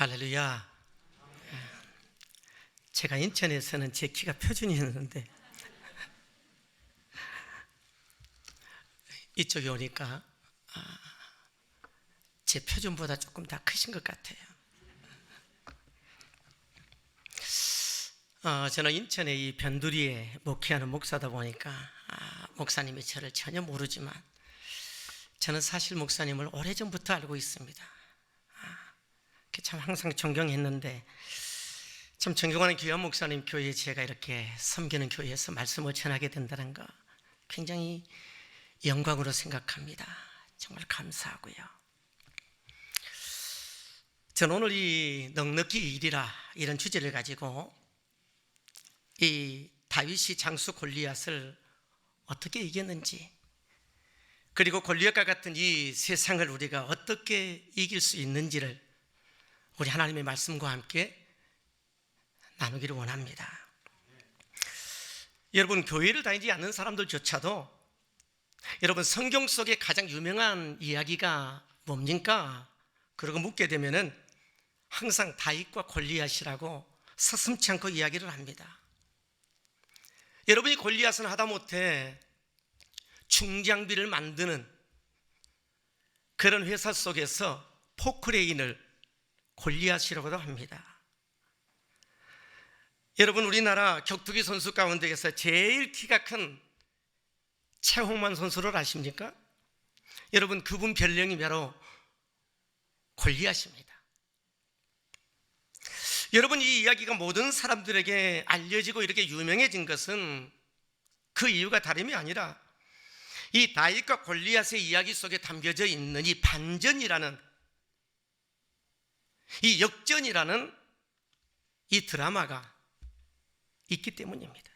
할렐루야. 제가 인천에서는 제 키가 표준이었는데 이쪽에 오니까 제 표준보다 조금 다 크신 것 같아요. 저는 인천의 이 변두리에 목회하는 목사다 보니까 목사님이 저를 전혀 모르지만 저는 사실 목사님을 오래전부터 알고 있습니다. 참 항상 존경했는데 참 존경하는 귀한 목사님 교회에 제가 이렇게 섬기는 교회에서 말씀을 전하게 된다는 거 굉장히 영광으로 생각합니다. 정말 감사하고요. 저는 오늘 이 넉넉히 일이라 이런 주제를 가지고 이 다윗이 장수 골리앗을 어떻게 이겼는지, 그리고 골리앗과 같은 이 세상을 우리가 어떻게 이길 수 있는지를 우리 하나님의 말씀과 함께 나누기를 원합니다. 여러분, 교회를 다니지 않는 사람들조차도 여러분, 성경 속에 가장 유명한 이야기가 뭡니까? 그러고 묻게 되면은 항상 다윗과 골리앗이라고 서슴지 않고 이야기를 합니다. 여러분이 골리앗은 하다못해 중장비를 만드는 그런 회사 속에서 포크레인을 골리앗이라고도 합니다. 여러분, 우리나라 격투기 선수 가운데에서 제일 키가 큰 최홍만 선수를 아십니까? 여러분, 그분 별명이 바로 골리앗입니다. 여러분, 이 이야기가 모든 사람들에게 알려지고 이렇게 유명해진 것은 그 이유가 다름이 아니라 이 다윗과 골리앗의 이야기 속에 담겨져 있는 이 반전이라는, 이 역전이라는 이 드라마가 있기 때문입니다.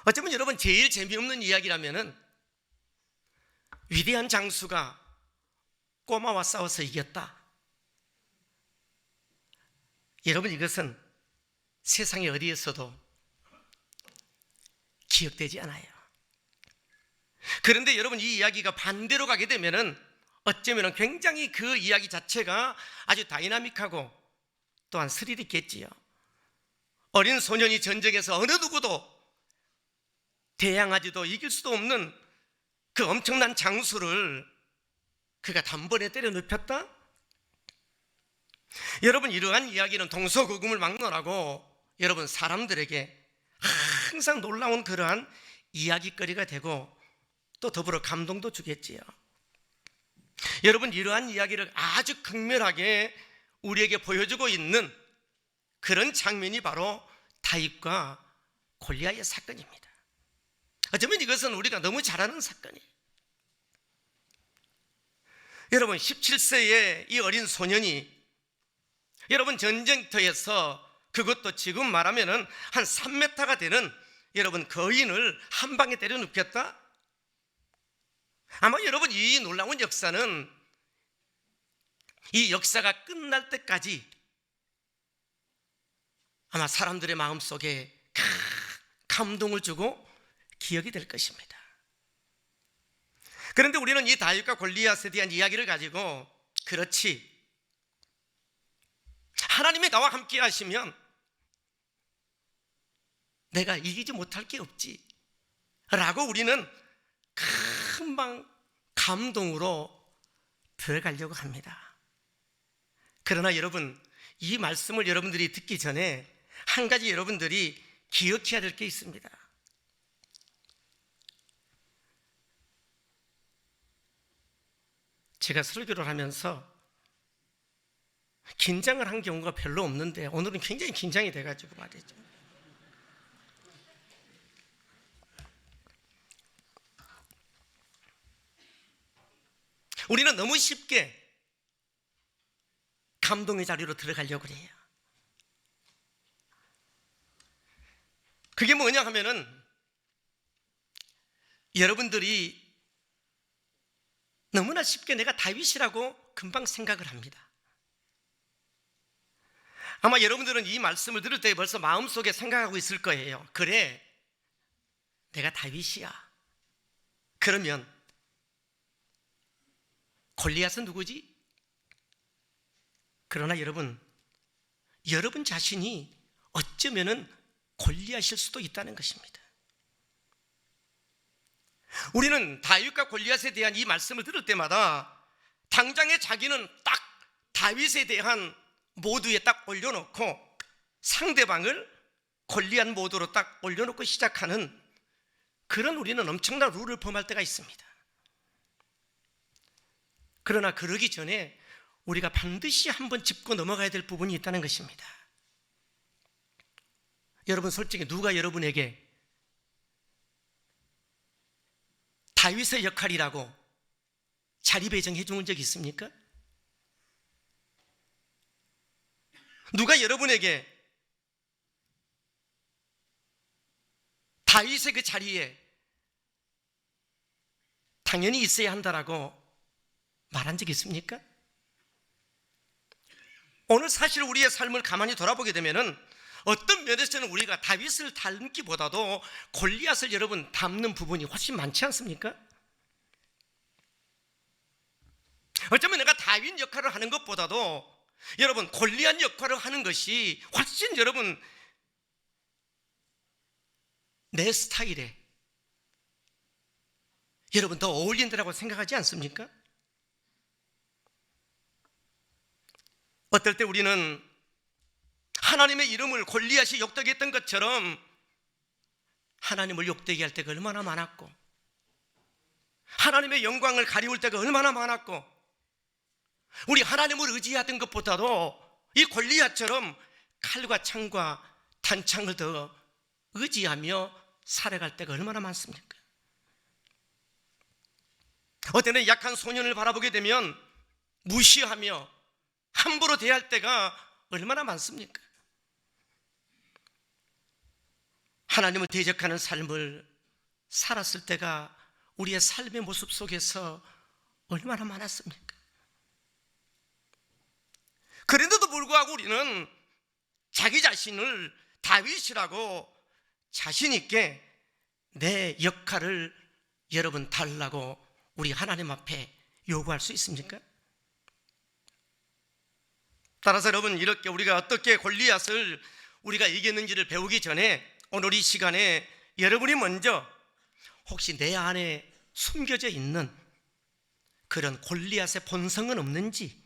어쩌면 여러분, 제일 재미없는 이야기라면은 위대한 장수가 꼬마와 싸워서 이겼다. 여러분, 이것은 세상의 어디에서도 기억되지 않아요. 그런데 여러분, 이 이야기가 반대로 가게 되면은 어쩌면 굉장히 그 이야기 자체가 아주 다이나믹하고 또한 스릴 있겠지요. 어린 소년이 전쟁에서 어느 누구도 대항하지도 이길 수도 없는 그 엄청난 장수를 그가 단번에 때려 눕혔다? 여러분, 이러한 이야기는 동서고금을 막론하고 여러분, 사람들에게 항상 놀라운 그러한 이야기거리가 되고 또 더불어 감동도 주겠지요. 여러분, 이러한 이야기를 아주 극렬하게 우리에게 보여주고 있는 그런 장면이 바로 다윗과 골리앗의 사건입니다. 어쩌면 이것은 우리가 너무 잘 아는 사건이에요. 여러분, 17세의 이 어린 소년이 여러분, 전쟁터에서 그것도 지금 말하면은 한 3m가 되는 여러분, 거인을 한 방에 때려 눕혔다? 아마 여러분, 이 놀라운 역사는 이 역사가 끝날 때까지 아마 사람들의 마음속에 감동을 주고 기억이 될 것입니다. 그런데 우리는 이 다윗과 골리앗에 대한 이야기를 가지고, 그렇지, 하나님이 나와 함께 하시면 내가 이기지 못할 게 없지 라고 우리는 금방 감동으로 들어가려고 합니다. 그러나 여러분, 이 말씀을 여러분들이 듣기 전에 한 가지 여러분들이 기억해야 될 게 있습니다. 제가 설교를 하면서 긴장을 한 경우가 별로 없는데 오늘은 굉장히 긴장이 돼가지고 말이죠. 우리는 너무 쉽게 감동의 자리로 들어가려고 그래요. 그게 뭐냐 하면은 여러분들이 너무나 쉽게 내가 다윗이라고 금방 생각을 합니다. 아마 여러분들은 이 말씀을 들을 때 벌써 마음속에 생각하고 있을 거예요. 그래, 내가 다윗이야. 그러면 골리앗은 누구지? 그러나 여러분 자신이 어쩌면은 골리앗일 수도 있다는 것입니다. 우리는 다윗과 골리앗에 대한 이 말씀을 들을 때마다 당장에 자기는 딱 다윗에 대한 모드에 딱 올려놓고 상대방을 골리앗 모드로 딱 올려놓고 시작하는 그런 우리는 엄청난 룰을 범할 때가 있습니다. 그러나 그러기 전에 우리가 반드시 한번 짚고 넘어가야 될 부분이 있다는 것입니다. 여러분, 솔직히 누가 여러분에게 다윗의 역할이라고 자리 배정해 준 적 있습니까? 누가 여러분에게 다윗의 그 자리에 당연히 있어야 한다라고 말한 적 있습니까? 오늘 사실 우리의 삶을 가만히 돌아보게 되면은 어떤 면에서는 우리가 다윗을 닮기보다도 골리앗을 여러분 닮는 부분이 훨씬 많지 않습니까? 어쩌면 내가 다윗 역할을 하는 것보다도 여러분 골리앗 역할을 하는 것이 훨씬 여러분 내 스타일에 여러분 더 어울린다고 생각하지 않습니까? 어떨 때 우리는 하나님의 이름을 골리앗이 욕되게 했던 것처럼 하나님을 욕되게 할 때가 얼마나 많았고 하나님의 영광을 가리울 때가 얼마나 많았고 우리 하나님을 의지하던 것보다도 이 골리앗처럼 칼과 창과 단창을 더 의지하며 살아갈 때가 얼마나 많습니까? 어때는 약한 소년을 바라보게 되면 무시하며 함부로 대할 때가 얼마나 많습니까? 하나님을 대적하는 삶을 살았을 때가 우리의 삶의 모습 속에서 얼마나 많았습니까? 그런데도 불구하고 우리는 자기 자신을 다윗이라고 자신 있게 내 역할을 여러분 달라고 우리 하나님 앞에 요구할 수 있습니까? 따라서 여러분 이렇게 우리가 어떻게 골리앗을 우리가 이겼는지를 배우기 전에 오늘 이 시간에 여러분이 먼저 혹시 내 안에 숨겨져 있는 그런 골리앗의 본성은 없는지,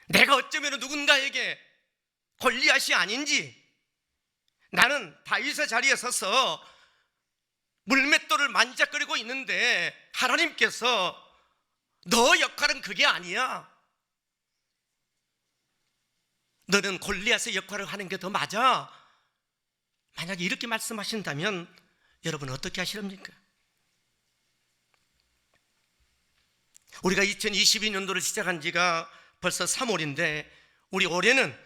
내가 어쩌면 누군가에게 골리앗이 아닌지, 나는 다윗의 자리에 서서 물맷돌을 만작거리고 있는데 하나님께서 너 역할은 그게 아니야, 너는 골리앗의 역할을 하는 게 더 맞아, 만약에 이렇게 말씀하신다면 여러분 어떻게 하시렵니까? 우리가 2022년도를 시작한 지가 벌써 3월인데 우리 올해는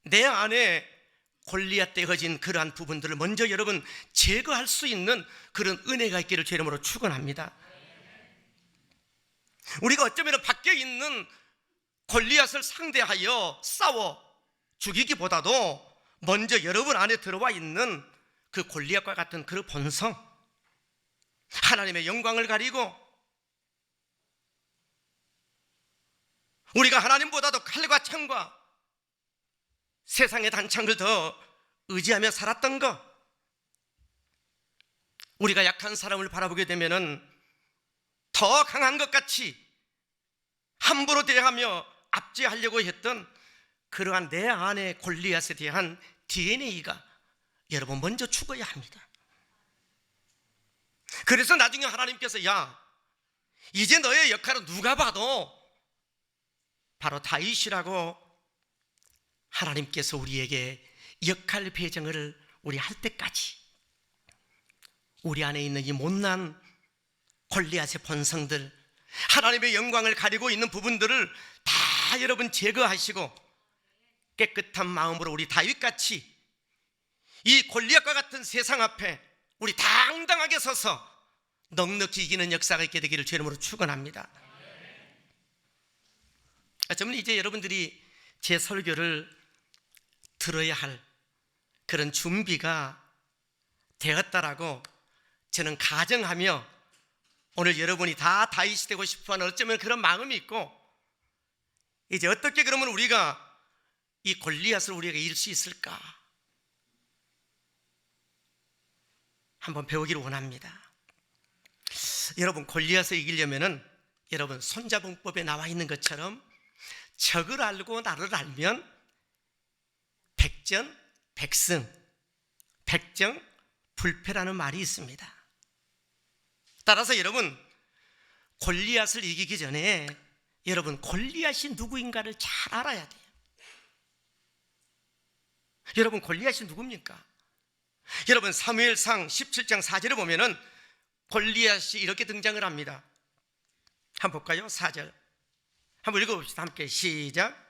내 안에 골리앗 되어진 그러한 부분들을 먼저 여러분 제거할 수 있는 그런 은혜가 있기를 주 이름으로 축원합니다. 우리가 어쩌면 밖에 있는 골리앗을 상대하여 싸워 죽이기보다도 먼저 여러분 안에 들어와 있는 그 골리앗과 같은 그 본성, 하나님의 영광을 가리고 우리가 하나님보다도 칼과 창과 세상의 단창을 더 의지하며 살았던 것, 우리가 약한 사람을 바라보게 되면은 더 강한 것 같이 함부로 대하며 압제하려고 했던 그러한 내 안의 골리앗에 대한 DNA가 여러분 먼저 죽어야 합니다. 그래서 나중에 하나님께서 야, 이제 너의 역할은 누가 봐도 바로 다윗이라고 하나님께서 우리에게 역할 배정을 우리 할 때까지 우리 안에 있는 이 못난 골리앗의 본성들, 하나님의 영광을 가리고 있는 부분들을 다 여러분 제거하시고 깨끗한 마음으로 우리 다윗같이 이 골리앗과 같은 세상 앞에 우리 당당하게 서서 넉넉히 이기는 역사가 있게 되기를 주 이름으로 축원합니다. 저는 이제 여러분들이 제 설교를 들어야 할 그런 준비가 되었다라고 저는 가정하며 오늘 여러분이 다 다윗이 되고 싶어하는 어쩌면 그런 마음이 있고 이제 어떻게 그러면 우리가 이 골리앗을 우리에게 이길 수 있을까? 한번 배우기를 원합니다. 여러분, 골리앗을 이기려면은 여러분 손자봉법에 나와 있는 것처럼 적을 알고 나를 알면 백전 백승, 백정불패라는 말이 있습니다. 따라서 여러분, 골리앗을 이기기 전에 여러분 골리앗이 누구인가를 잘 알아야 돼요. 여러분, 골리앗이 누굽니까? 여러분, 사무엘상 17장 4절에 보면은 골리앗이 이렇게 등장을 합니다. 한번 볼까요? 4절 한번 읽어봅시다. 함께 시작.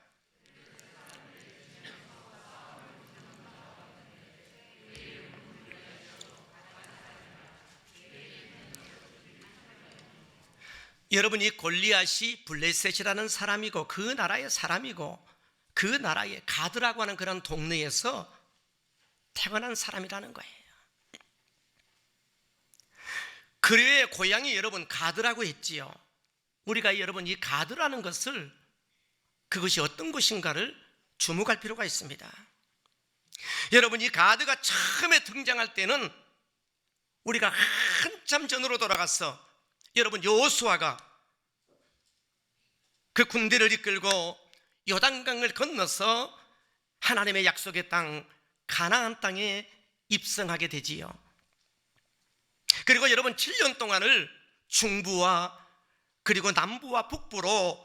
여러분, 이 골리앗이 블레셋이라는 사람이고 그 나라의 사람이고 그 나라의 가드라고 하는 그런 동네에서 태어난 사람이라는 거예요. 그의 고향이 여러분 가드라고 했지요. 우리가 여러분 이 가드라는 것을 그것이 어떤 것인가를 주목할 필요가 있습니다. 여러분, 이 가드가 처음에 등장할 때는 우리가 한참 전으로 돌아가서 여러분 여호수아가 그 군대를 이끌고 요단강을 건너서 하나님의 약속의 땅 가나안 땅에 입성하게 되지요. 그리고 여러분 7년 동안을 중부와 그리고 남부와 북부로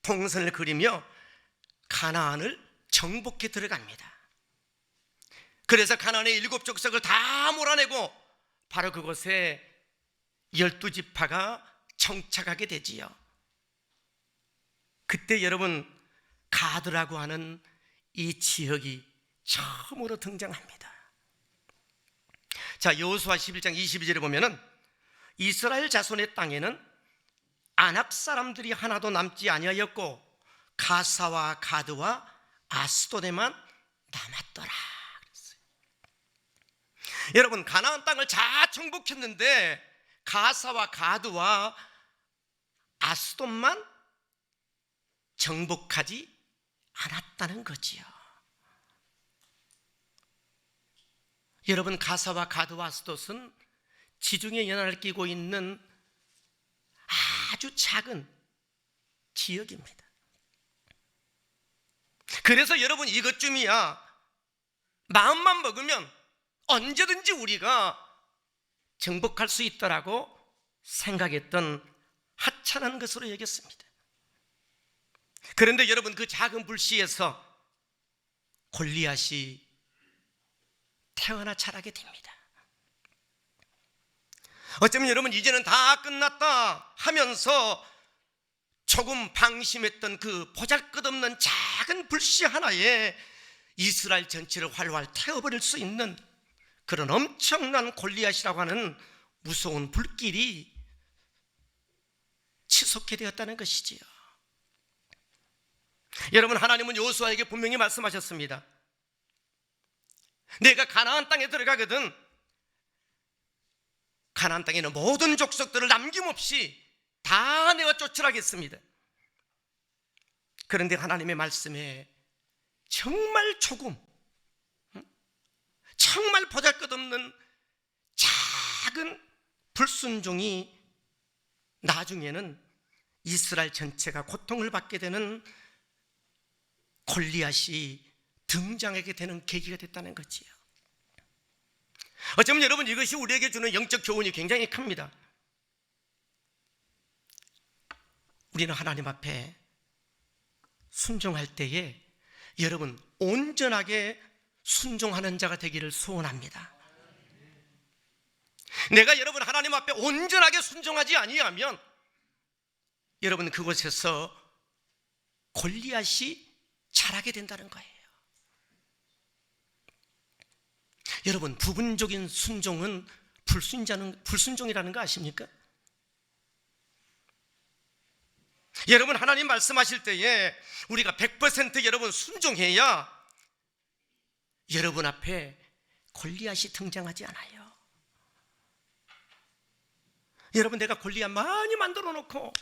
동선을 그리며 가나안을 정복해 들어갑니다. 그래서 가나안의 7족속을 다 몰아내고 바로 그곳에 12지파가 정착하게 되지요. 그때 여러분 가드라고 하는 이 지역이 처음으로 등장합니다. 자, 여호수아 11장 22절에 보면은 이스라엘 자손의 땅에는 아낙 사람들이 하나도 남지 아니하였고 가사와 가드와 아스도데만 남았더라 그랬어요. 여러분, 가나안 땅을 다 정복했는데 가사와 가드와 아스돗만 정복하지 않았다는 거지요. 여러분, 가사와 가드와 아스돗은 지중해 연안을 끼고 있는 아주 작은 지역입니다. 그래서 여러분 이것쯤이야 마음만 먹으면 언제든지 우리가 정복할 수 있다라고 생각했던 하찮은 것으로 여겼습니다. 그런데 여러분, 그 작은 불씨에서 골리앗이 태어나 자라게 됩니다. 어쩌면 여러분 이제는 다 끝났다 하면서 조금 방심했던 그 보잘것없는 작은 불씨 하나에 이스라엘 전체를 활활 태워버릴 수 있는 그런 엄청난 골리앗이라고 하는 무서운 불길이 치솟게 되었다는 것이지요. 여러분, 하나님은 여호수아에게 분명히 말씀하셨습니다. 내가 가나안 땅에 들어가거든 가나안 땅에 있는 모든 족속들을 남김없이 다 내가 쫓으라겠습니다. 그런데 하나님의 말씀에 정말 조금, 정말 보잘것없는 작은 불순종이 나중에는 이스라엘 전체가 고통을 받게 되는 골리앗이 등장하게 되는 계기가 됐다는 거지요. 어쩌면 여러분 이것이 우리에게 주는 영적 교훈이 굉장히 큽니다. 우리는 하나님 앞에 순종할 때에 여러분 온전하게 순종하는 자가 되기를 소원합니다. 내가 여러분 하나님 앞에 온전하게 순종하지 아니하면 여러분 그곳에서 골리앗이 자라게 된다는 거예요. 여러분, 부분적인 순종은 불순종이라는 거 아십니까? 여러분, 하나님 말씀하실 때에 우리가 100% 여러분 순종해야 여러분 앞에 골리앗이 등장하지 않아요. 여러분, 내가 골리앗 많이 만들어 놓고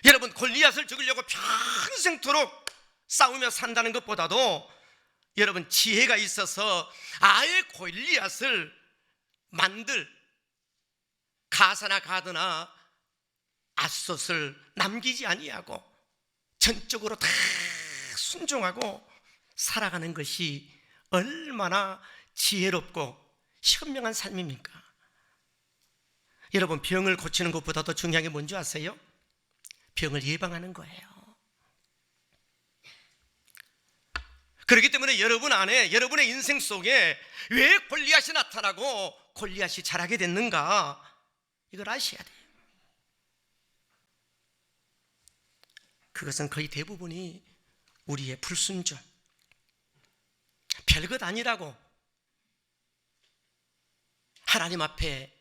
여러분, 골리앗을 죽이려고 평생토록 싸우며 산다는 것보다도 여러분, 지혜가 있어서 아예 골리앗을 만들 가사나 가드나 앗솥을 남기지 아니하고 전적으로 다 순종하고 살아가는 것이 얼마나 지혜롭고 현명한 삶입니까? 여러분, 병을 고치는 것보다 더 중요한 게 뭔지 아세요? 병을 예방하는 거예요. 그렇기 때문에 여러분 안에, 여러분의 인생 속에 왜 골리앗이 나타나고 골리앗이 자라게 됐는가, 이걸 아셔야 돼요. 그것은 거의 대부분이 우리의 불순종, 별것 아니라고 하나님 앞에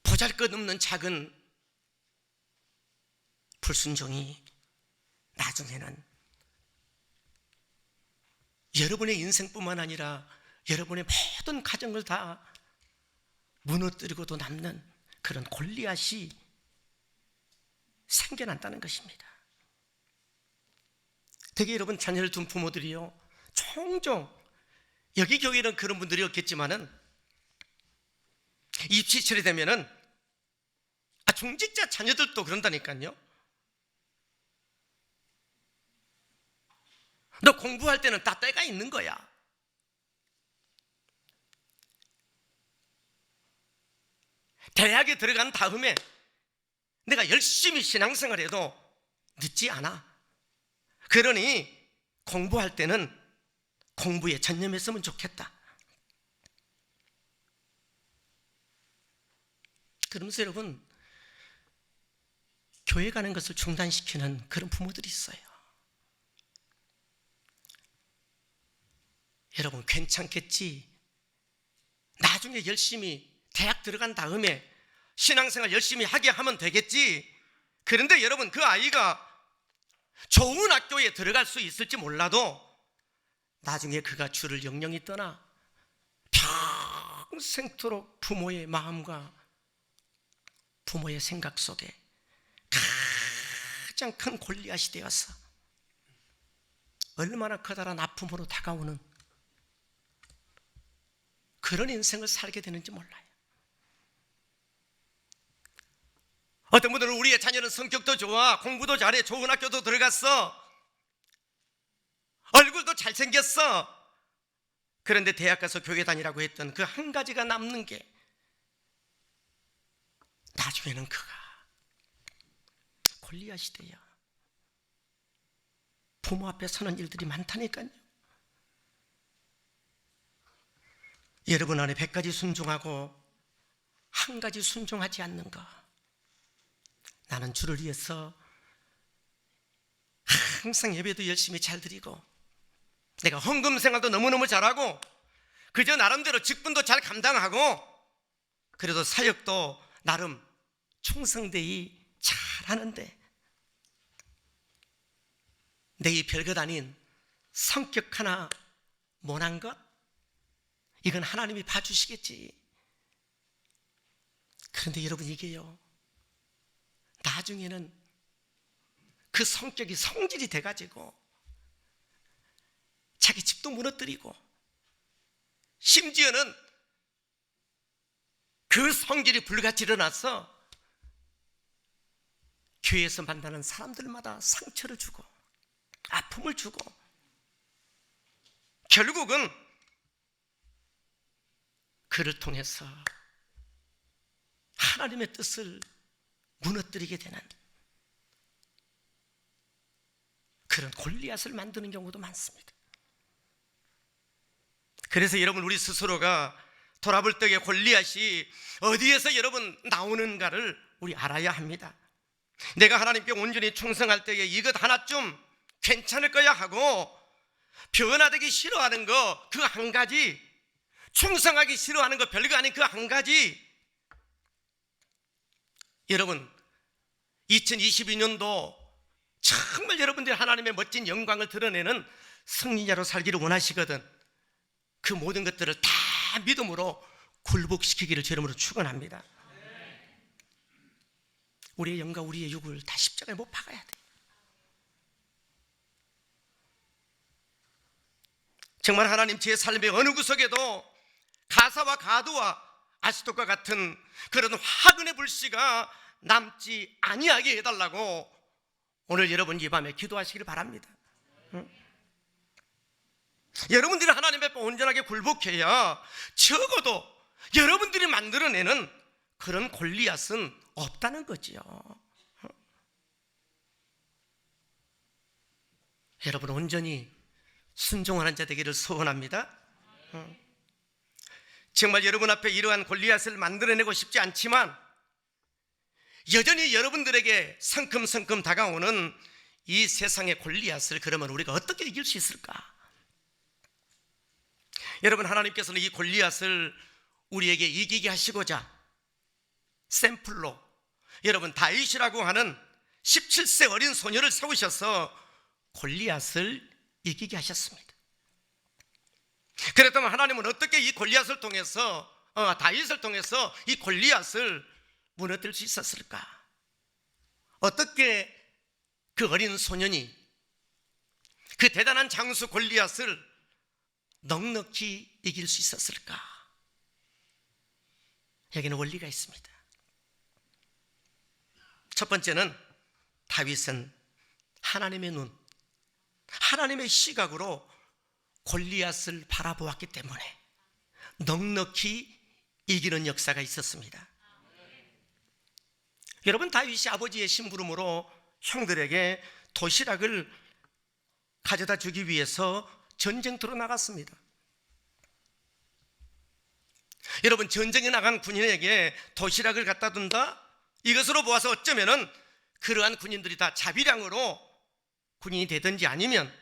보잘것없는 작은 불순종이 나중에는 여러분의 인생뿐만 아니라 여러분의 모든 가정을 다 무너뜨리고도 남는 그런 골리앗이 생겨난다는 것입니다. 되게 여러분, 자녀를 둔 부모들이요, 종종 여기 교회는 그런 분들이 없겠지만은 입시철이 되면은 중직자 자녀들도 그런다니까요. 너 공부할 때는 다 때가 있는 거야. 대학에 들어간 다음에 내가 열심히 신앙생활 해도 늦지 않아. 그러니 공부할 때는 공부에 전념했으면 좋겠다. 그러면서 여러분, 교회 가는 것을 중단시키는 그런 부모들이 있어요. 여러분, 괜찮겠지? 나중에 열심히 대학 들어간 다음에 신앙생활 열심히 하게 하면 되겠지? 그런데 여러분, 그 아이가 좋은 학교에 들어갈 수 있을지 몰라도 나중에 그가 주를 영영히 떠나 평생토록 부모의 마음과 부모의 생각 속에 가장 큰 골리앗이 되어서 얼마나 커다란 아픔으로 다가오는 그런 인생을 살게 되는지 몰라요. 어떤 분들은 우리의 자녀는 성격도 좋아, 공부도 잘해, 좋은 학교도 들어갔어, 얼굴도 잘생겼어. 그런데 대학 가서 교회 다니라고 했던 그 한 가지가 남는 게 나중에는 그가 골리앗이 돼요. 부모 앞에 서는 일들이 많다니까요. 여러분 안에 100가지 순종하고 한 가지 순종하지 않는 거. 나는 주를 위해서 항상 예배도 열심히 잘 드리고 내가 헌금 생활도 너무너무 잘하고 그저 나름대로 직분도 잘 감당하고 그래도 사역도 나름 충성되이 잘하는데 내 이 별것 아닌 성격 하나 모난 것, 이건 하나님이 봐주시겠지. 그런데 여러분, 이게요, 나중에는 그 성격이 성질이 돼가지고 자기 집도 무너뜨리고 심지어는 그 성질이 불같이 일어나서 교회에서 만나는 사람들마다 상처를 주고 아픔을 주고 결국은 그를 통해서 하나님의 뜻을 무너뜨리게 되는 그런 골리앗을 만드는 경우도 많습니다. 그래서 여러분, 우리 스스로가 돌아볼 때의 골리앗이 어디에서 여러분 나오는가를 우리 알아야 합니다. 내가 하나님께 온전히 충성할 때에 이것 하나쯤 괜찮을 거야 하고 변화되기 싫어하는 거 그 한 가지, 충성하기 싫어하는 거 별거 아닌 그 한 가지, 여러분 2022년도 정말 여러분들이 하나님의 멋진 영광을 드러내는 승리자로 살기를 원하시거든. 그 모든 것들을 다 믿음으로 굴복시키기를 제 이름으로 축원합니다. 우리의 영과 우리의 육을 다 십자가에 못 박아야 돼. 정말 하나님 제 삶의 어느 구석에도 가사와 가두와 아스돗과 같은 그런 화근의 불씨가 남지 아니하게 해달라고 오늘 여러분 이 밤에 기도하시길 바랍니다. 여러분들이 하나님 앞에 온전하게 굴복해야 적어도 여러분들이 만들어내는 그런 골리앗은 없다는 거지요. 여러분 온전히 순종하는 자 되기를 소원합니다. 정말 여러분 앞에 이러한 골리앗을 만들어내고 싶지 않지만 여전히 여러분들에게 성큼성큼 다가오는 이 세상의 골리앗을 그러면 우리가 어떻게 이길 수 있을까? 여러분 하나님께서는 이 골리앗을 우리에게 이기게 하시고자 샘플로 여러분 다윗이라고 하는 17세 어린 소녀를 세우셔서 골리앗을 이기게 하셨습니다. 그렇다면 하나님은 어떻게 이 골리앗을 통해서 다윗을 통해서 이 골리앗을 무너뜨릴 수 있었을까? 어떻게 그 어린 소년이 그 대단한 장수 골리앗을 넉넉히 이길 수 있었을까? 여기는 원리가 있습니다. 첫 번째는 다윗은 하나님의 눈, 하나님의 시각으로 골리앗을 바라보았기 때문에 넉넉히 이기는 역사가 있었습니다. 여러분 다윗이 아버지의 심부름으로 형들에게 도시락을 가져다 주기 위해서 전쟁터로 나갔습니다. 여러분 전쟁에 나간 군인에게 도시락을 갖다 둔다? 이것으로 보아서 어쩌면은 그러한 군인들이 다 자비량으로 군인이 되든지 아니면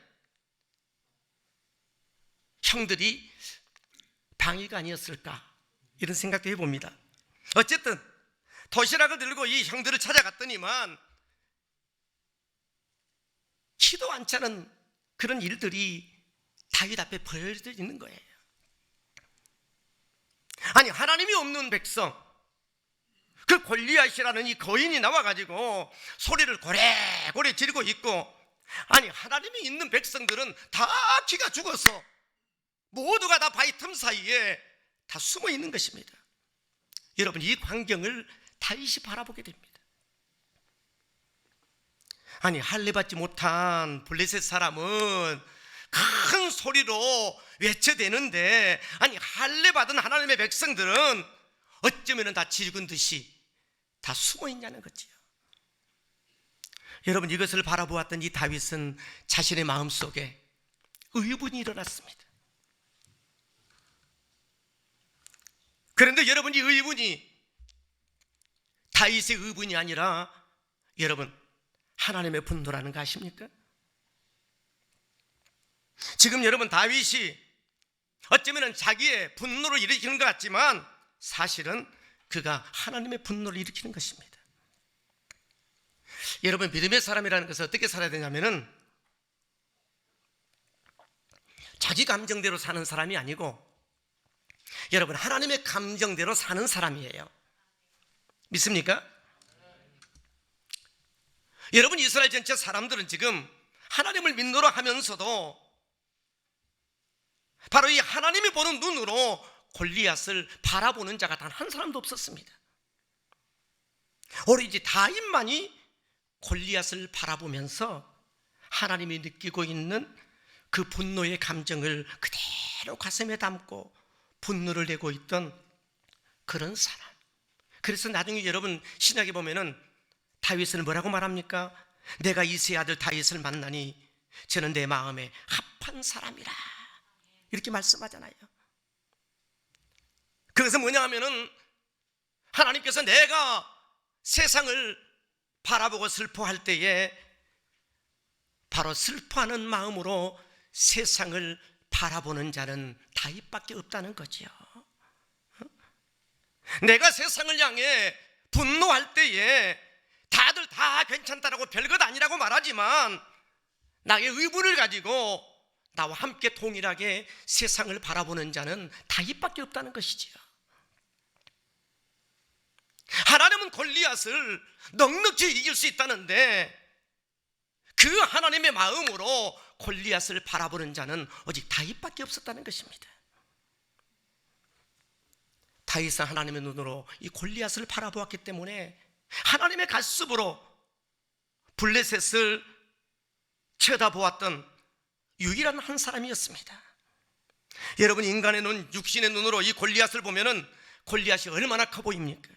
형들이 방위가 아니었을까 이런 생각도 해봅니다. 어쨌든 도시락을 들고 이 형들을 찾아갔더니만 키도 않지 않은 그런 일들이 다윗 앞에 벌어져 있는 거예요. 아니 하나님이 없는 백성, 그 골리앗이라는 이 거인이 나와가지고 소리를 고래고래 지르고 있고, 아니 하나님이 있는 백성들은 다 기가 죽어서 모두가 다 바위 틈 사이에 다 숨어 있는 것입니다. 여러분 이 광경을 다윗이 바라보게 됩니다. 아니 할례받지 못한 블레셋 사람은 큰 소리로 외쳐대는데, 아니 할례받은 하나님의 백성들은 어쩌면 다 지죽은 듯이 다 숨어 있냐는 거지요. 여러분 이것을 바라보았던 이 다윗은 자신의 마음속에 의분이 일어났습니다. 그런데 여러분 이 의분이 다윗의 의분이 아니라 여러분 하나님의 분노라는 거 아십니까? 지금 여러분 다윗이 어쩌면 자기의 분노를 일으키는 것 같지만 사실은 그가 하나님의 분노를 일으키는 것입니다. 여러분 믿음의 사람이라는 것은 어떻게 살아야 되냐면은 자기 감정대로 사는 사람이 아니고 여러분 하나님의 감정대로 사는 사람이에요. 믿습니까? 여러분 이스라엘 전체 사람들은 지금 하나님을 믿노라 하면서도 바로 이 하나님이 보는 눈으로 골리앗을 바라보는 자가 단 한 사람도 없었습니다. 오로지 다윗만이 골리앗을 바라보면서 하나님이 느끼고 있는 그 분노의 감정을 그대로 가슴에 담고 분노를 내고 있던 그런 사람. 그래서 나중에 여러분 신약에 보면은 다윗은 뭐라고 말합니까? 내가 이새의 아들 다윗을 만나니 저는 내 마음에 합한 사람이라 이렇게 말씀하잖아요. 그것은 뭐냐 하면은 하나님께서 내가 세상을 바라보고 슬퍼할 때에 바로 슬퍼하는 마음으로 세상을 바라보는 자는 다윗밖에 없다는 거지요. 내가 세상을 향해 분노할 때에 다들 다 괜찮다라고 별것 아니라고 말하지만 나의 의분을 가지고 나와 함께 동일하게 세상을 바라보는 자는 다윗밖에 없다는 것이지요. 하나님은 골리앗을 넉넉히 이길 수 있다는데, 그 하나님의 마음으로 골리앗을 바라보는 자는 오직 다윗밖에 없었다는 것입니다. 다윗은 하나님의 눈으로 이 골리앗을 바라보았기 때문에 하나님의 가슴으로 블레셋을 쳐다보았던 유일한 한 사람이었습니다. 여러분, 인간의 눈, 육신의 눈으로 이 골리앗을 보면은 골리앗이 얼마나 커 보입니까?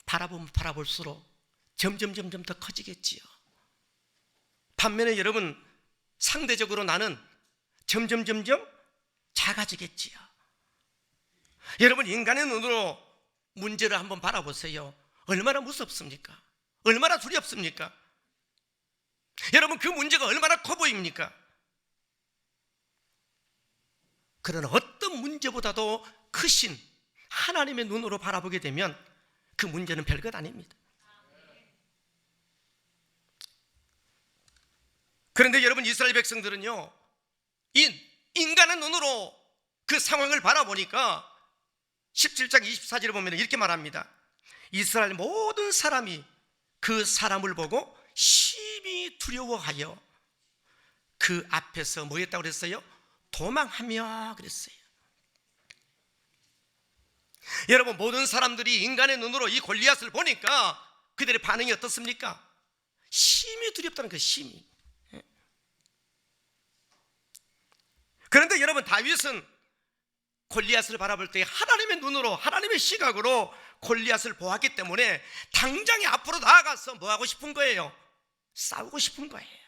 바라보면 바라볼수록 점점 더 커지겠지요. 반면에 여러분, 상대적으로 나는 점점 작아지겠지요. 여러분, 인간의 눈으로 문제를 한번 바라보세요. 얼마나 무섭습니까? 얼마나 두렵습니까? 여러분, 그 문제가 얼마나 커 보입니까? 그러나 어떤 문제보다도 크신 하나님의 눈으로 바라보게 되면 그 문제는 별것 아닙니다. 그런데 여러분, 이스라엘 백성들은요, 이 인간의 눈으로 그 상황을 바라보니까 17장 24절에 보면 이렇게 말합니다. 이스라엘 모든 사람이 그 사람을 보고 심히 두려워하여 그 앞에서 뭐 했다고 그랬어요? 도망하며 그랬어요. 여러분, 모든 사람들이 인간의 눈으로 이 골리앗을 보니까 그들의 반응이 어떻습니까? 심히 두렵다는 거예요. 심히. 그런데 여러분, 다윗은 골리앗을 바라볼 때 하나님의 눈으로, 하나님의 시각으로 골리앗을 보았기 때문에 당장에 앞으로 나아가서 뭐 하고 싶은 거예요? 싸우고 싶은 거예요.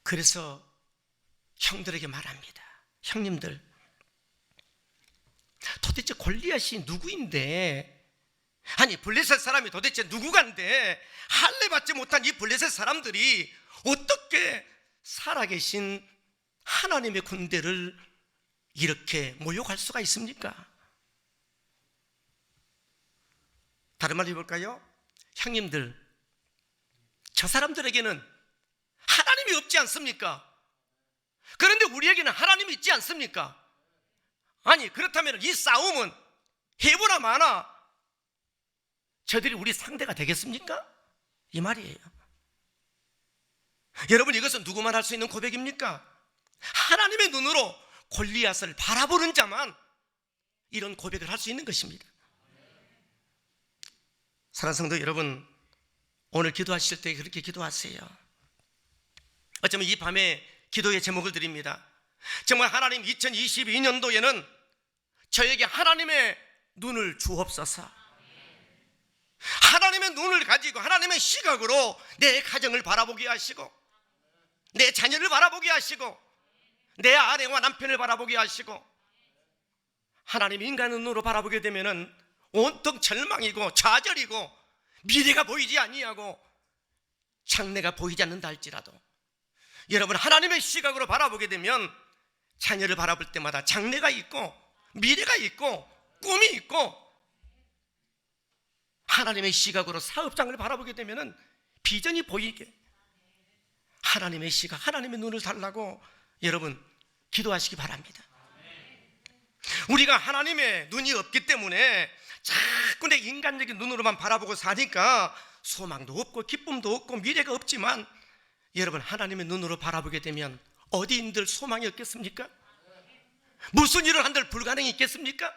그래서 형들에게 말합니다. 형님들, 도대체 골리앗이 누구인데, 아니 블레셋 사람이 도대체 누구간데 할례 받지 못한 이 블레셋 사람들이 어떻게 살아계신 하나님의 군대를 이렇게 모욕할 수가 있습니까? 다른 말로 해볼까요? 형님들, 저 사람들에게는 하나님이 없지 않습니까? 그런데 우리에게는 하나님이 있지 않습니까? 아니, 그렇다면 이 싸움은 해보나 마나 저들이 우리 상대가 되겠습니까? 이 말이에요. 여러분, 이것은 누구만 할 수 있는 고백입니까? 하나님의 눈으로 골리앗을 바라보는 자만 이런 고백을 할 수 있는 것입니다. 사랑하는 성도 여러분, 오늘 기도하실 때 그렇게 기도하세요. 어쩌면 이 밤에 기도의 제목을 드립니다. 정말 하나님, 2022년도에는 저에게 하나님의 눈을 주옵소서. 하나님의 눈을 가지고 하나님의 시각으로 내 가정을 바라보게 하시고, 내 자녀를 바라보게 하시고, 내 아내와 남편을 바라보게 하시고, 하나님 인간의 눈으로 바라보게 되면은 온통 절망이고 좌절이고 미래가 보이지 아니하고 장래가 보이지 않는다 할지라도, 여러분, 하나님의 시각으로 바라보게 되면 자녀를 바라볼 때마다 장래가 있고 미래가 있고 꿈이 있고, 하나님의 시각으로 사업장을 바라보게 되면 비전이 보이게, 하나님의 시각, 하나님의 눈을 달라고 여러분 기도하시기 바랍니다. 우리가 하나님의 눈이 없기 때문에 자꾸 내 인간적인 눈으로만 바라보고 사니까 소망도 없고 기쁨도 없고 미래가 없지만, 여러분, 하나님의 눈으로 바라보게 되면 어디인들 소망이 없겠습니까? 무슨 일을 한들 불가능이 있겠습니까?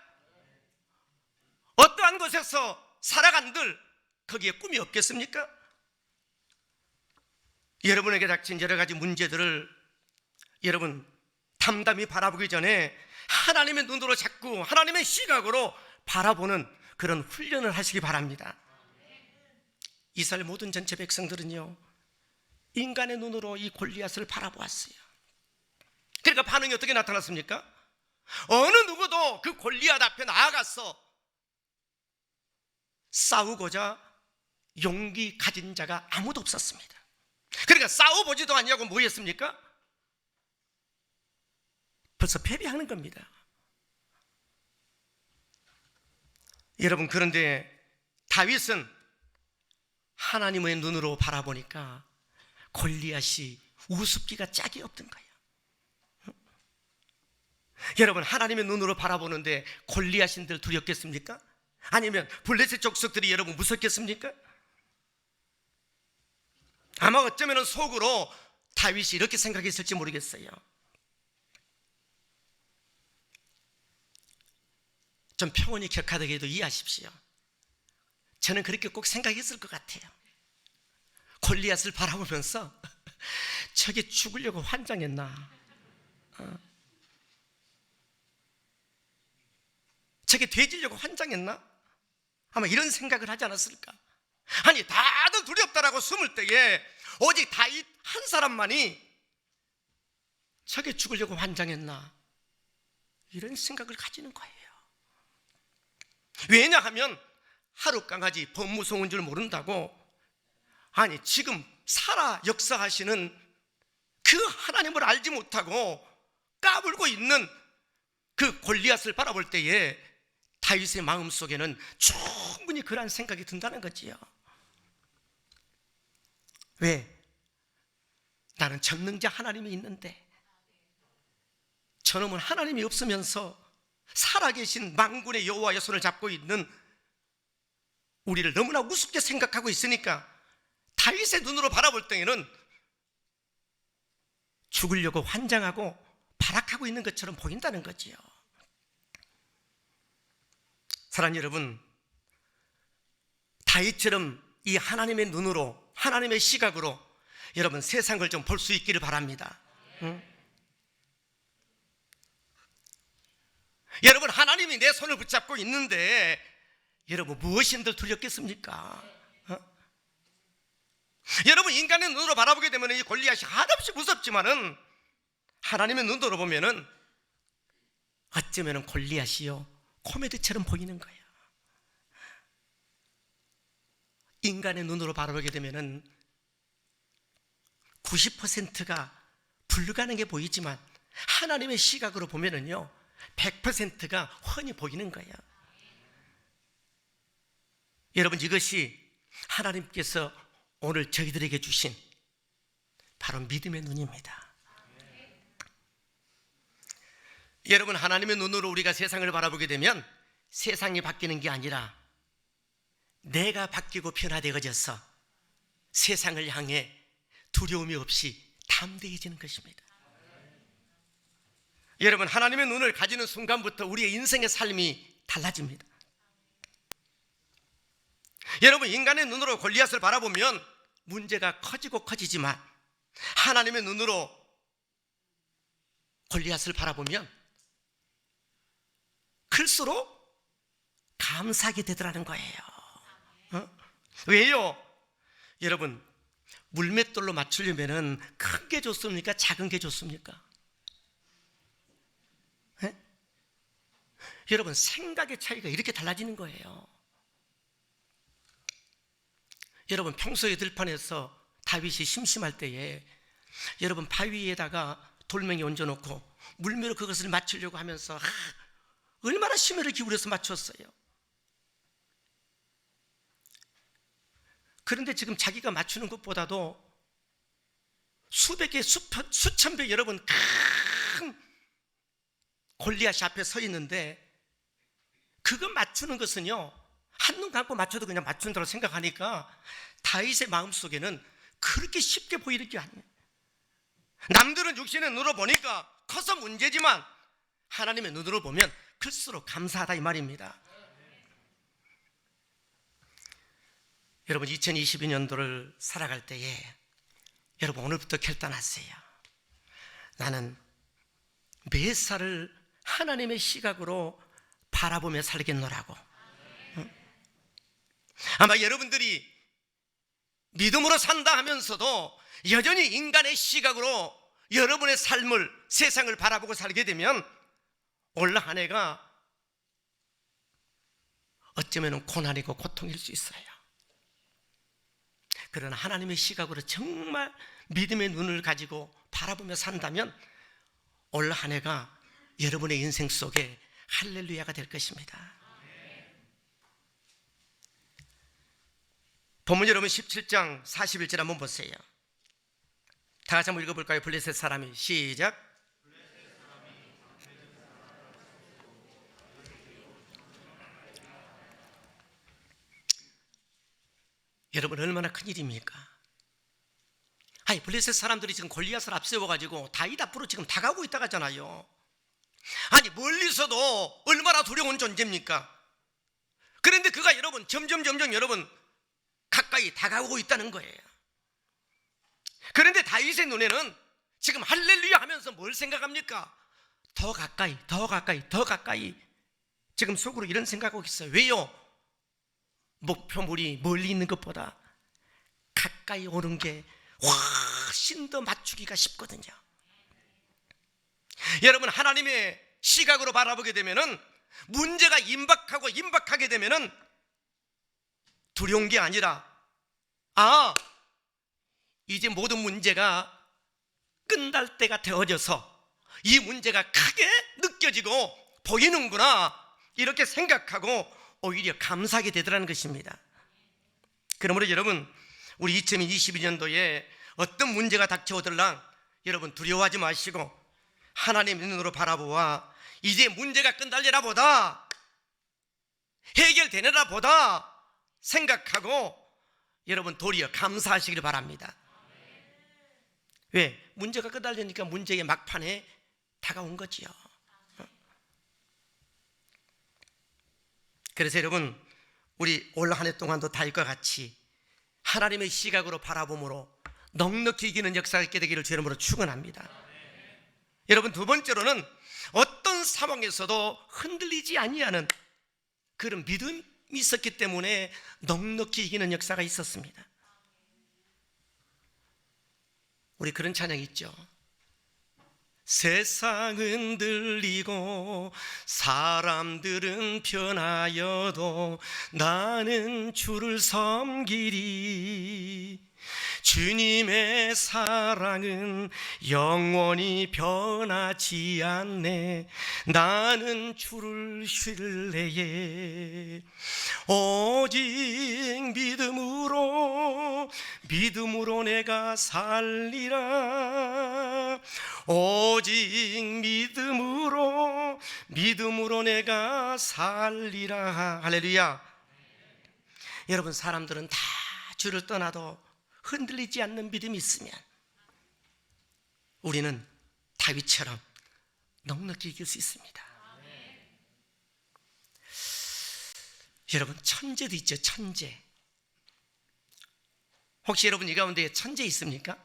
어떠한 곳에서 살아간들 거기에 꿈이 없겠습니까? 여러분에게 닥친 여러 가지 문제들을 여러분 담담히 바라보기 전에 하나님의 눈으로 자꾸 하나님의 시각으로 바라보는 그런 훈련을 하시기 바랍니다. 이스라엘 모든 전체 백성들은요, 인간의 눈으로 이 골리앗을 바라보았어요. 그러니까 반응이 어떻게 나타났습니까? 어느 누구도 그 골리앗 앞에 나아가서 싸우고자 용기 가진 자가 아무도 없었습니다. 그러니까 싸워보지도 않냐고 뭐 했습니까? 벌써 패배하는 겁니다. 여러분, 그런데 다윗은 하나님의 눈으로 바라보니까 골리앗이 우습기가 짝이 없던 거예요. 여러분, 하나님의 눈으로 바라보는데 골리앗인들 두렵겠습니까? 아니면 블레셋 족속들이 여러분 무섭겠습니까? 아마 어쩌면 속으로 다윗이 이렇게 생각했을지 모르겠어요. 좀 평온히 격하게 해도 이해하십시오. 저는 그렇게 꼭 생각했을 것 같아요. 골리앗을 바라보면서 저게 죽으려고 환장했나? 저게 돼지려고 환장했나? 아마 이런 생각을 하지 않았을까? 아니, 다들 두렵다라고 숨을 때에 오직 다윗 한 사람만이 저게 죽으려고 환장했나? 이런 생각을 가지는 거예요. 왜냐하면 하루 강아지 범 무서운 줄 모른다고, 아니 지금 살아 역사하시는 그 하나님을 알지 못하고 까불고 있는 그 골리앗을 바라볼 때에 다윗의 마음속에는 충분히 그러한 생각이 든다는 거지요. 왜? 나는 전능자 하나님이 있는데 저놈은 하나님이 없으면서 살아계신 만군의 여호와의 손을 잡고 있는 우리를 너무나 우습게 생각하고 있으니까 다윗의 눈으로 바라볼 때에는 죽으려고 환장하고 발악하고 있는 것처럼 보인다는 거지요. 사랑하는 여러분, 다윗처럼 이 하나님의 눈으로, 하나님의 시각으로 여러분 세상을 좀 볼 수 있기를 바랍니다. 여러분, 하나님이 내 손을 붙잡고 있는데 여러분 무엇인들 두렵겠습니까? 여러분, 인간의 눈으로 바라보게 되면 이 골리앗이 한없이 무섭지만은 하나님의 눈으로 보면은 어쩌면 골리앗이요 코미디처럼 보이는 거예요. 인간의 눈으로 바라보게 되면은 90%가 불가능해 보이지만 하나님의 시각으로 보면은요 100%가 훤히 보이는 거예요. 여러분, 이것이 하나님께서 오늘 저희들에게 주신 바로 믿음의 눈입니다. 여러분, 하나님의 눈으로 우리가 세상을 바라보게 되면 세상이 바뀌는 게 아니라 내가 바뀌고 변화되어져서 세상을 향해 두려움이 없이 담대해지는 것입니다. 여러분, 하나님의 눈을 가지는 순간부터 우리의 인생의 삶이 달라집니다. 여러분, 인간의 눈으로 골리앗을 바라보면 문제가 커지고 커지지만 하나님의 눈으로 골리앗을 바라보면 클수록 감사하게 되더라는 거예요. 왜요? 여러분, 물맷돌로 맞추려면 큰 게 좋습니까? 작은 게 좋습니까? 여러분, 생각의 차이가 이렇게 달라지는 거예요. 여러분, 평소에 들판에서 다윗이 심심할 때에 여러분 바위에다가 돌멩이 얹어놓고 물매로 그것을 맞추려고 하면서 얼마나 심혈을 기울여서 맞췄어요. 그런데 지금 자기가 맞추는 것보다도 수백 개, 수천 배 여러분 큰 골리앗이 앞에 서 있는데 그거 맞추는 것은요 한눈 감고 맞춰도 그냥 맞춘다고 생각하니까 다윗의 마음속에는 그렇게 쉽게 보이는 게 아니에요. 남들은 육신의 눈으로 보니까 커서 문제지만 하나님의 눈으로 보면 클수록 감사하다 이 말입니다. 여러분, 2022년도를 살아갈 때에 여러분 오늘부터 결단하세요. 나는 몇 살을 하나님의 시각으로 바라보며 살겠노라고. 아마 여러분들이 믿음으로 산다 하면서도 여전히 인간의 시각으로 여러분의 삶을, 세상을 바라보고 살게 되면 올 한 해가 어쩌면 고난이고 고통일 수 있어요. 그러나 하나님의 시각으로 정말 믿음의 눈을 가지고 바라보며 산다면 올 한 해가 여러분의 인생 속에 할렐루야가 될 것입니다. 본문 여러분 17장 41절 한번 보세요. 다 같이 한번 읽어볼까요? 블레셋 사람이 시작. 여러분 얼마나 큰일입니까? 아니 블레셋 사람들이 지금 골리앗을 앞세워가지고 다윗 앞으로 지금 다가오고 있다고 하잖아요. 아니 멀리서도 얼마나 두려운 존재입니까? 그런데 그가 여러분 점점 여러분 가까이 다가오고 있다는 거예요. 그런데 다윗의 눈에는 지금 할렐루야 하면서 뭘 생각합니까? 더 가까이 지금 속으로 이런 생각하고 있어요. 왜요? 목표물이 멀리 있는 것보다 가까이 오는 게 훨씬 더 맞추기가 쉽거든요. 여러분 하나님의 시각으로 바라보게 되면은 문제가 임박하게 되면은 두려운 게 아니라 이제 모든 문제가 끝날 때가 되어져서 이 문제가 크게 느껴지고 보이는구나 이렇게 생각하고 오히려 감사하게 되더라는 것입니다. 그러므로 여러분 우리 2022년도에 어떤 문제가 닥쳐오들랑 여러분 두려워하지 마시고 하나님의 눈으로 바라보아 이제 문제가 끝날려나 보다 해결되려나 보다 생각하고 여러분 도리어 감사하시길 바랍니다. 왜? 문제가 끝날려니까 문제의 막판에 다가온 거지요. 그래서 여러분 우리 올 한 해 동안도 다윗과 같이 하나님의 시각으로 바라봄으로 넉넉히 이기는 역사가 있게 되기를 주 이름으로 축원합니다. 여러분 두 번째로는 어떤 상황에서도 흔들리지 아니하는 그런 믿음이 있었기 때문에 넉넉히 이기는 역사가 있었습니다. 우리 그런 찬양이 있죠. 세상은 들리고 사람들은 변하여도 나는 주를 섬기리. 주님의 사랑은 영원히 변하지 않네. 나는 주를 신뢰해. 오직 믿음으로 내가 살리라. 오직 믿음으로 내가 살리라. 할렐루야. 여러분 사람들은 다 주를 떠나도 흔들리지 않는 믿음이 있으면 우리는 다윗처럼 넉넉히 이길 수 있습니다. 여러분 천재도 있죠. 천재. 혹시 여러분 이 가운데 천재 있습니까?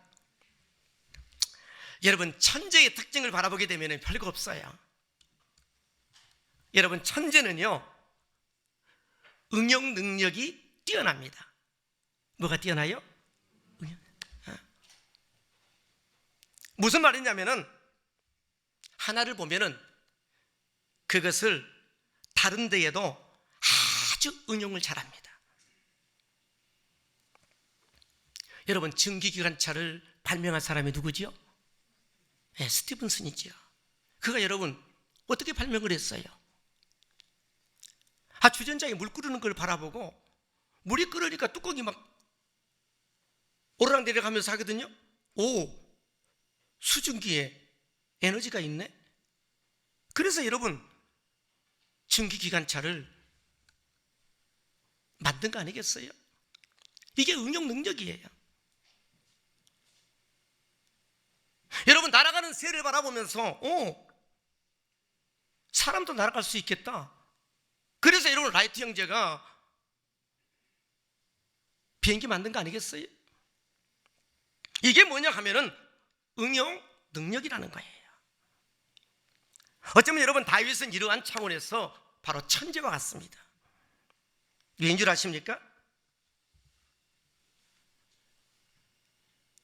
여러분 천재의 특징을 바라보게 되면 별거 없어요. 여러분 천재는요 응용 능력이 뛰어납니다. 뭐가 뛰어나요? 무슨 말이냐면은 하나를 보면은 그것을 다른 데에도 아주 응용을 잘합니다. 여러분 증기기관차를 발명한 사람이 누구지요? 네, 스티븐슨이지요. 그가 여러분 어떻게 발명을 했어요? 주전자에 물 끓는 걸 바라보고 물이 끓으니까 뚜껑이 막 오르락내리락 하거든요. 수증기에 에너지가 있네. 그래서 여러분 증기기관차를 만든 거 아니겠어요? 이게 응용 능력이에요. 여러분 날아가는 새를 바라보면서 사람도 날아갈 수 있겠다. 그래서 여러분 라이트 형제가 비행기 만든 거 아니겠어요? 이게 뭐냐 하면은 응용 능력이라는 거예요. 어쩌면 여러분 다윗은 이러한 차원에서 바로 천재와 같습니다. 왜인 줄 아십니까?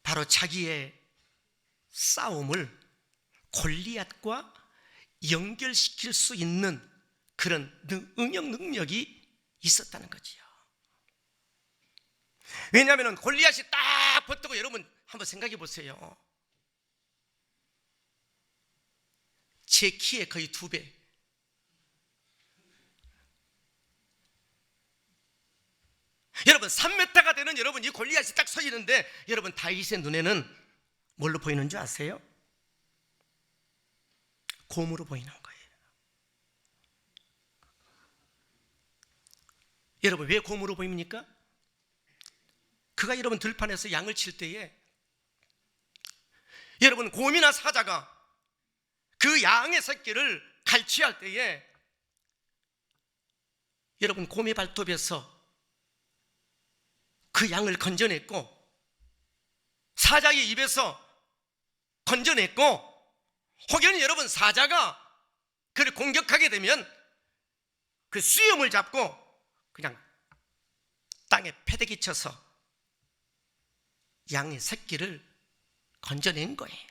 바로 자기의 싸움을 골리앗과 연결시킬 수 있는 그런 응용 능력이 있었다는 거지요. 왜냐하면 골리앗이 딱 붙고 여러분 한번 생각해 보세요. 제 키의 거의 2배. 여러분 3m가 되는 여러분 이 골리앗이 딱 서 있는데 여러분 다윗의 눈에는 뭘로 보이는 줄 아세요? 곰으로 보이는 거예요. 여러분 왜 곰으로 보입니까? 그가 여러분 들판에서 양을 칠 때에 여러분 곰이나 사자가 그 양의 새끼를 갈취할 때에 여러분 곰의 발톱에서 그 양을 건져냈고 사자의 입에서 건져냈고 혹여나 여러분 사자가 그를 공격하게 되면 그 수염을 잡고 그냥 땅에 패대기 쳐서 양의 새끼를 건져낸 거예요.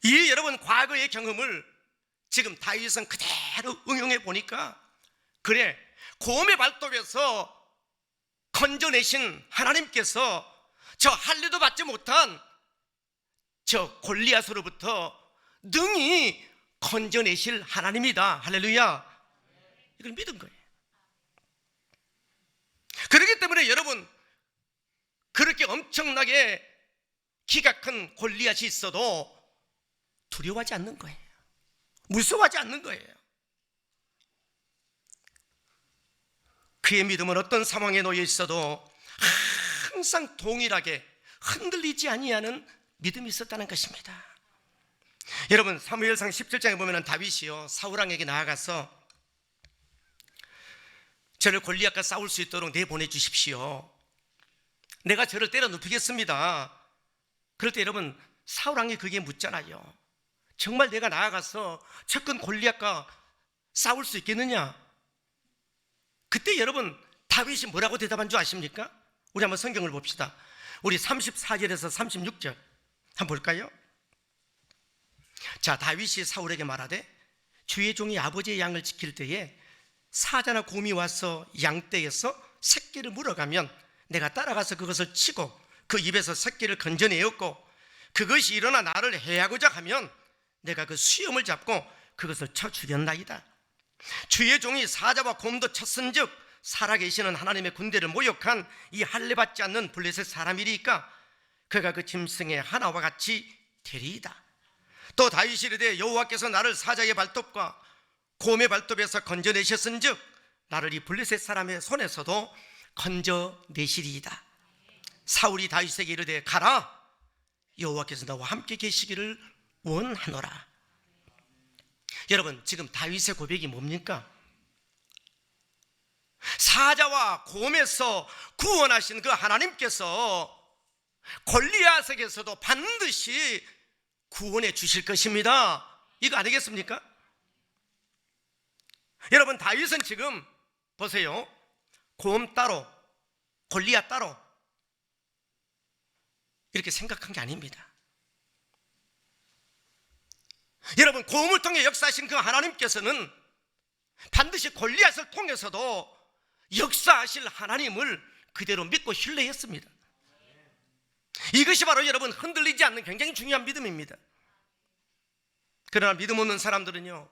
이 여러분 과거의 경험을 지금 다윗은 그대로 응용해 보니까 그래 곰의 발톱에서 건져내신 하나님께서 저 할례도 받지 못한 저 골리앗으로부터 능히 건져내실 하나님이다. 할렐루야. 이걸 믿은 거예요. 그렇기 때문에 여러분 그렇게 엄청나게 키가 큰 골리앗이 있어도 두려워하지 않는 거예요. 무서워하지 않는 거예요. 그의 믿음은 어떤 상황에 놓여 있어도 항상 동일하게 흔들리지 아니하는 믿음이 있었다는 것입니다. 여러분 사무엘상 17장에 보면 다윗이요 사울왕에게 나아가서 저를 골리앗과 싸울 수 있도록 내보내주십시오. 내가 저를 때려 눕히겠습니다. 그럴 때 여러분 사울왕이 그게 묻잖아요. 정말 내가 나아가서 척근 골리앗과 싸울 수 있겠느냐? 그때 여러분 다윗이 뭐라고 대답한 줄 아십니까? 우리 한번 성경을 봅시다. 우리 34절에서 36절 한번 볼까요? 자, 다윗이 사울에게 말하되 주의 종이 아버지의 양을 지킬 때에 사자나 곰이 와서 양떼에서 새끼를 물어가면 내가 따라가서 그것을 치고 그 입에서 새끼를 건져내었고 그것이 일어나 나를 해하고자 하면 내가 그 수염을 잡고 그것을 쳐 죽였나이다. 주의 종이 사자와 곰도 쳤은즉 살아계시는 하나님의 군대를 모욕한 이 할례받지 않는 블레셋 사람이리까 그가 그 짐승의 하나와 같이 되리이다. 또 다윗이 이르되 여호와께서 나를 사자의 발톱과 곰의 발톱에서 건져내셨은즉 나를 이 블레셋 사람의 손에서도 건져내시리이다. 사울이 다윗에게 이르되 가라 여호와께서 나와 함께 계시기를 원하노라. 여러분 지금 다윗의 고백이 뭡니까? 사자와 곰에서 구원하신 그 하나님께서 골리앗에게서도 반드시 구원해 주실 것입니다. 이거 아니겠습니까? 여러분 다윗은 지금 보세요. 곰 따로 골리앗 따로 이렇게 생각한 게 아닙니다. 여러분 곰을 통해 역사하신 그 하나님께서는 반드시 골리앗을 통해서도 역사하실 하나님을 그대로 믿고 신뢰했습니다. 이것이 바로 여러분 흔들리지 않는 굉장히 중요한 믿음입니다. 그러나 믿음 없는 사람들은요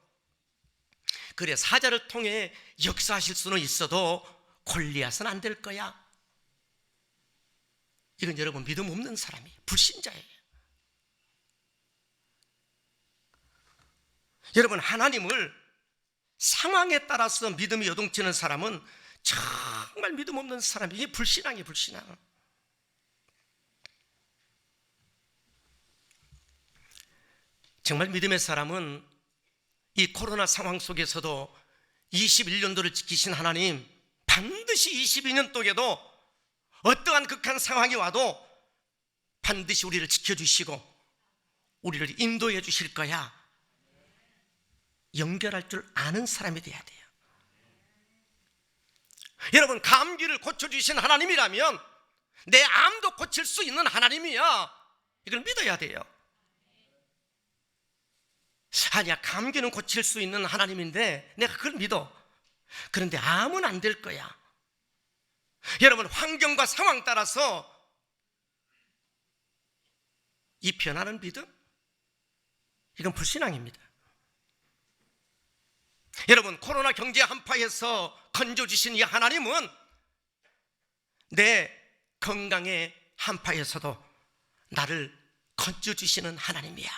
그래 사자를 통해 역사하실 수는 있어도 골리앗은 안 될 거야. 이건 여러분 믿음 없는 사람이에요. 불신자예요. 여러분 하나님을 상황에 따라서 믿음이 요동치는 사람은 정말 믿음 없는 사람이 이게 불신앙이에요. 불신앙. 정말 믿음의 사람은 이 코로나 상황 속에서도 21년도를 지키신 하나님 반드시 22년도에도 어떠한 극한 상황이 와도 반드시 우리를 지켜주시고 우리를 인도해 주실 거야. 연결할 줄 아는 사람이 돼야 돼요. 여러분 감기를 고쳐주신 하나님이라면 내 암도 고칠 수 있는 하나님이야. 이걸 믿어야 돼요. 아니야 감기는 고칠 수 있는 하나님인데 내가 그걸 믿어. 그런데 암은 안 될 거야. 여러분 환경과 상황 따라서 이 변하는 믿음 이건 불신앙입니다. 여러분 코로나 경제 한파에서 건져주신 이 하나님은 내 건강의 한파에서도 나를 건져주시는 하나님이야.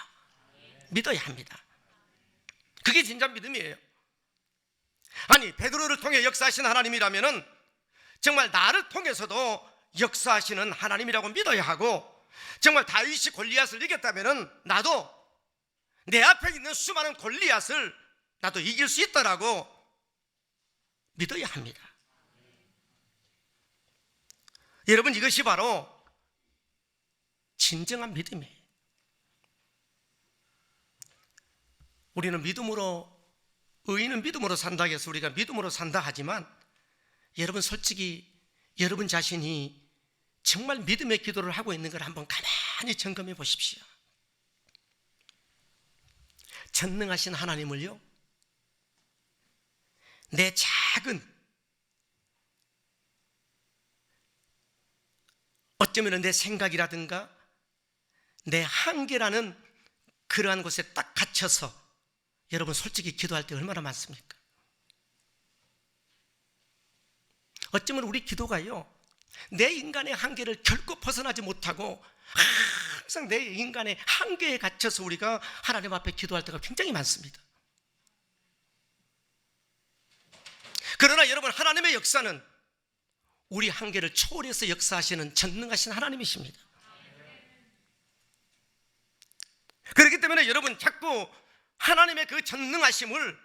믿어야 합니다. 그게 진짜 믿음이에요. 아니 베드로를 통해 역사하신 하나님이라면 정말 나를 통해서도 역사하시는 하나님이라고 믿어야 하고, 정말 다윗이 골리앗을 이겼다면 나도 내 앞에 있는 수많은 골리앗을 나도 이길 수 있다라고 믿어야 합니다. 여러분, 이것이 바로 진정한 믿음이에요. 우리는 믿음으로, 의인은 믿음으로 산다 해서 우리가 믿음으로 산다 하지만, 여러분 솔직히 여러분 자신이 정말 믿음의 기도를 하고 있는 걸 한번 가만히 점검해 보십시오. 전능하신 하나님을요, 내 작은, 어쩌면 내 생각이라든가 내 한계라는 그러한 곳에 딱 갇혀서 여러분 솔직히 기도할 때 얼마나 많습니까? 어쩌면 우리 기도가요, 내 인간의 한계를 결코 벗어나지 못하고 항상 내 인간의 한계에 갇혀서 우리가 하나님 앞에 기도할 때가 굉장히 많습니다. 그러나 여러분, 하나님의 역사는 우리 한계를 초월해서 역사하시는 전능하신 하나님이십니다. 그렇기 때문에 여러분, 자꾸 하나님의 그 전능하심을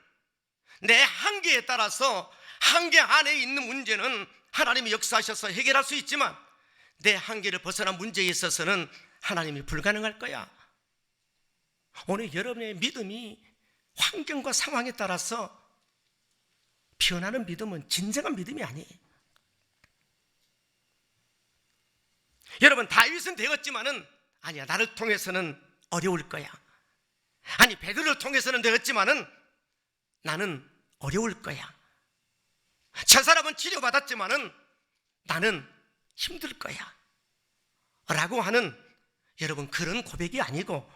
내 한계에 따라서, 한계 안에 있는 문제는 하나님이 역사하셔서 해결할 수 있지만 내 한계를 벗어난 문제에 있어서는 하나님이 불가능할 거야. 오늘 여러분의 믿음이 환경과 상황에 따라서 변하는 믿음은 진정한 믿음이 아니에요. 여러분, 다윗은 되었지만은 아니야, 나를 통해서는 어려울 거야. 아니, 베드로를 통해서는 되었지만은 나는 어려울 거야. 저 사람은 치료받았지만은 나는 힘들 거야 라고 하는, 여러분, 그런 고백이 아니고,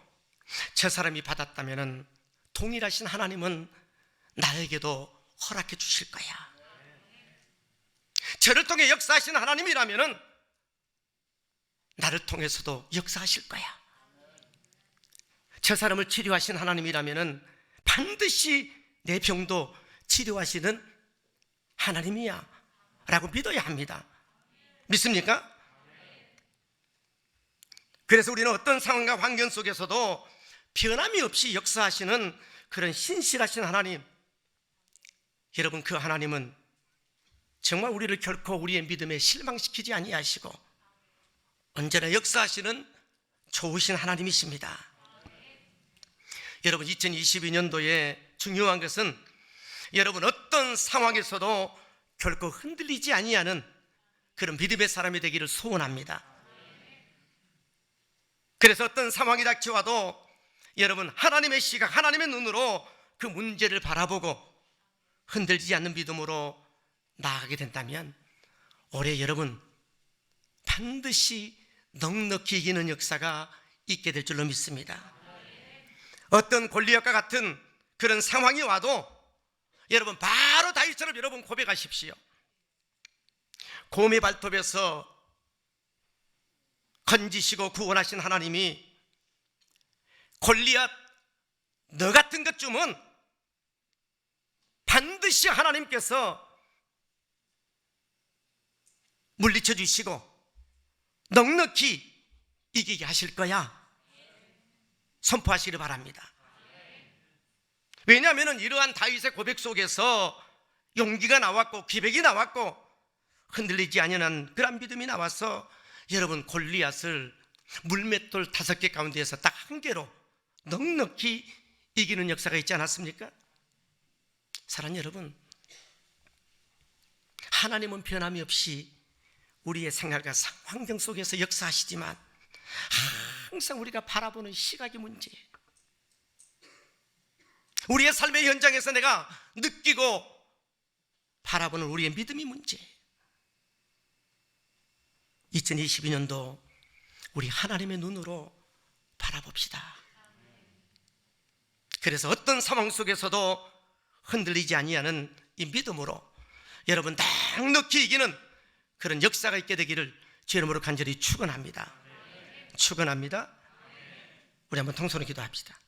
저 사람이 받았다면은 동일하신 하나님은 나에게도 허락해 주실 거야. 저를 통해 역사하시는 하나님이라면은 나를 통해서도 역사하실 거야. 저 사람을 치료하신 하나님이라면은 반드시 내 병도 치료하시는 하나님이야 라고 믿어야 합니다. 믿습니까? 그래서 우리는 어떤 상황과 환경 속에서도 변함이 없이 역사하시는 그런 신실하신 하나님, 여러분, 그 하나님은 정말 우리를 결코 우리의 믿음에 실망시키지 아니하시고 언제나 역사하시는 좋으신 하나님이십니다. 여러분, 2022년도에 중요한 것은 여러분, 어떤 상황에서도 결코 흔들리지 아니하는 그런 믿음의 사람이 되기를 소원합니다. 그래서 어떤 상황이 닥쳐와도 여러분, 하나님의 시각, 하나님의 눈으로 그 문제를 바라보고 흔들리지 않는 믿음으로 나아가게 된다면 올해 여러분 반드시 넉넉히 이기는 역사가 있게 될 줄로 믿습니다. 어떤 골리앗과 같은 그런 상황이 와도 여러분, 바로 다윗처럼 여러분 고백하십시오. 곰의 발톱에서 건지시고 구원하신 하나님이 골리앗 너 같은 것쯤은 반드시 하나님께서 물리쳐 주시고 넉넉히 이기게 하실 거야 선포하시기를 바랍니다. 왜냐하면 이러한 다윗의 고백 속에서 용기가 나왔고 기백이 나왔고 흔들리지 아니하는 그런 믿음이 나와서 여러분, 골리앗을 물맷돌 5개 가운데에서 딱 한 개로 넉넉히 이기는 역사가 있지 않았습니까? 사랑하는 여러분, 하나님은 변함이 없이 우리의 생활과 환경 속에서 역사하시지만 항상 우리가 바라보는 시각이 문제예요. 우리의 삶의 현장에서 내가 느끼고 바라보는 우리의 믿음이 문제예요. 2022년도 우리 하나님의 눈으로 바라봅시다. 그래서 어떤 상황 속에서도 흔들리지 아니하는 이 믿음으로 여러분 넉넉히 이기는 그런 역사가 있게 되기를 주의 이름으로 간절히 축원합니다. 축원합니다. 우리 한번 통성으로 기도합시다.